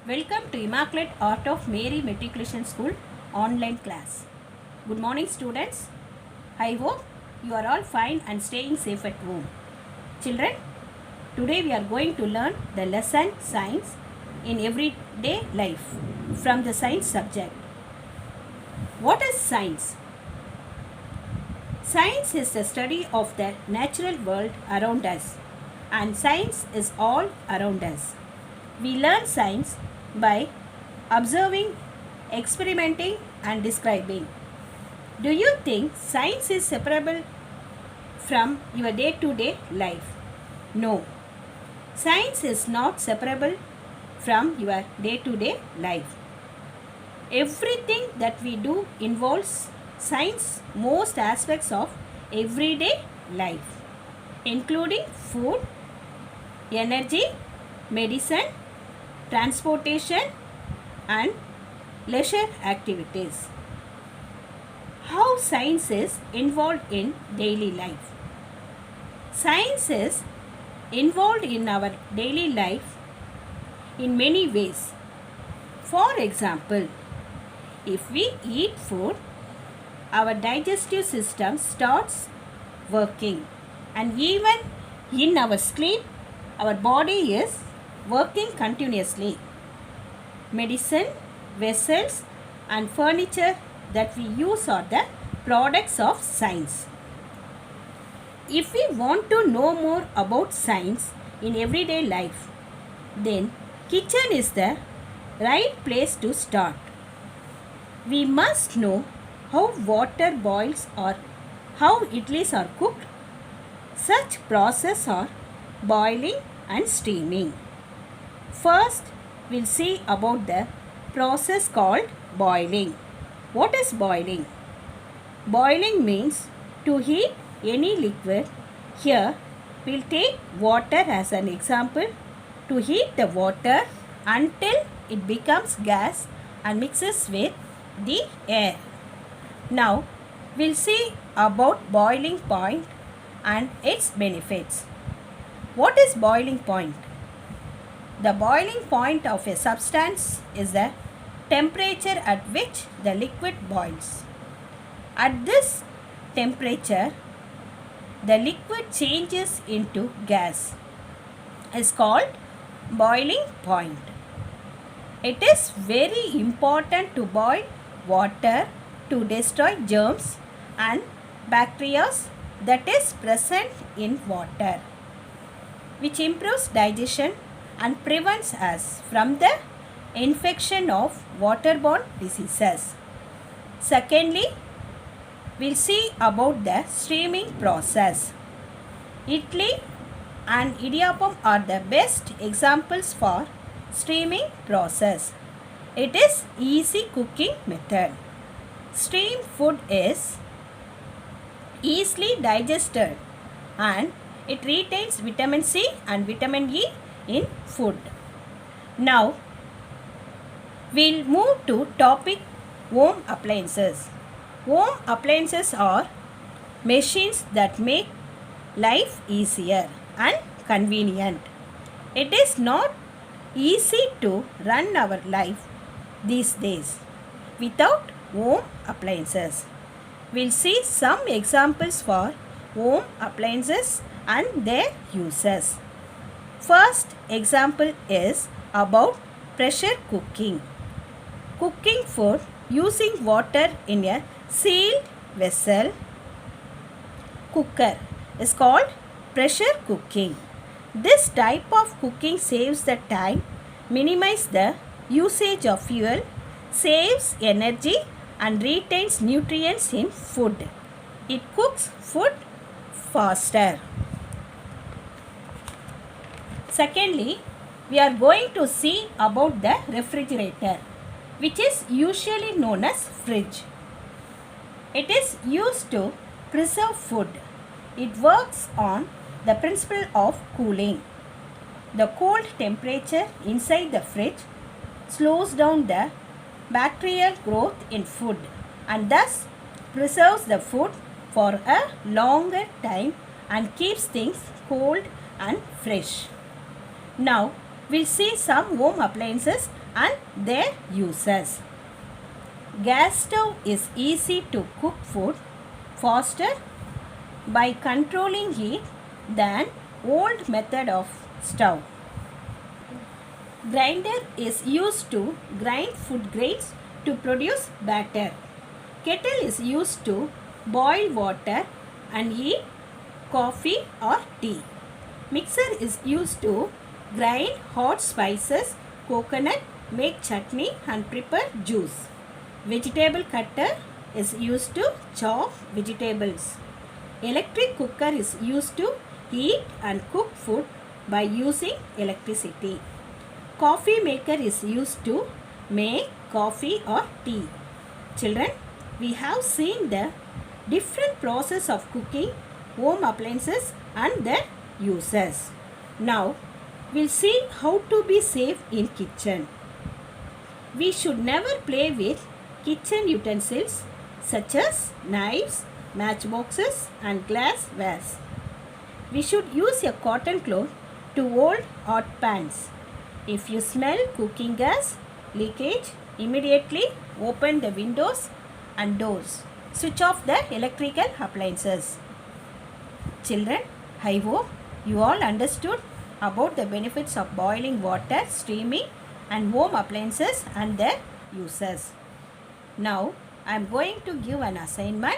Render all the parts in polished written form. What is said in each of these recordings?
Welcome to Immaculate Art of Mary Matriculation School online class. Good morning students. I hope you are all fine and staying safe at home. Children, today we are going to learn the lesson science in everyday life from the science subject. What is science? Science is the study of the natural world around us, and science is all around us. We learn science by observing, experimenting and describing. Do you think science is separable from your day-to-day life? No. Science is not separable from your day-to-day life. Everything that we do involves science, most aspects of everyday life, including food, energy, medicine, transportation and leisure activities. How science is involved in daily life? Science is involved in our daily life in many ways. For example, if we eat food, our digestive system starts working, and even in our sleep, our body is working continuously. Medicine, vessels and furniture that we use are the products of science. If we want to know more about science in everyday life, then kitchen is the right place to start. We must know how water boils or how idlis are cooked. Such processes are boiling and steaming. First, we'll see about the process called boiling. What is boiling? Boiling means to heat any liquid. Here, we'll take water as an example. To heat the water until it becomes gas and mixes with the air. Now, we'll see about boiling point and its benefits. What is boiling point? The boiling point of a substance is the temperature at which the liquid boils. At this temperature, the liquid changes into gas. It's called boiling point. It is very important to boil water to destroy germs and bacteria that is present in water, which improves digestion and prevents us from the infection of waterborne diseases. Secondly, we'll see about the steaming process. Idli and idiyappam are the best examples for steaming process. It is easy cooking method. Steamed food is easily digested and it retains vitamin C and vitamin E in food. Now, we'll move to topic home appliances. Home appliances are machines that make life easier and convenient. It is not easy to run our life these days without home appliances. We'll see some examples for home appliances and their uses. First example is about pressure cooking. Cooking food using water in a sealed vessel cooker is called pressure cooking. This type of cooking saves the time, minimizes the usage of fuel, saves energy and retains nutrients in food. It cooks food faster. Secondly, we are going to see about the refrigerator, which is usually known as fridge. It is used to preserve food. It works on the principle of cooling. The cold temperature inside the fridge slows down the bacterial growth in food and thus preserves the food for a longer time and keeps things cold and fresh. Now, we'll see some home appliances and their uses. Gas stove is easy to cook food faster by controlling heat than old method of stove. Grinder is used to grind food grains to produce batter. Kettle is used to boil water and heat coffee or tea. Mixer is used to grind hot spices, coconut, make chutney and prepare juice. Vegetable cutter is used to chop vegetables. Electric cooker is used to heat and cook food by using electricity. Coffee maker is used to make coffee or tea. Children, we have seen the different process of cooking home appliances and their uses. Now, we'll see how to be safe in kitchen. We should never play with kitchen utensils such as knives, matchboxes and glasswares. We should use a cotton cloth to hold hot pans. If you smell cooking gas leakage, immediately open the windows and doors. Switch off the electrical appliances. Children, I hope you all understood about the benefits of boiling water, steaming and home appliances and their uses. Now, I am going to give an assignment.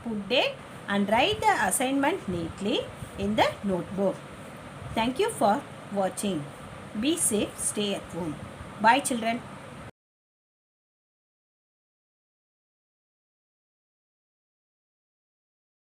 Put date and write the assignment neatly in the notebook. Thank you for watching. Be safe, stay at home. Bye children.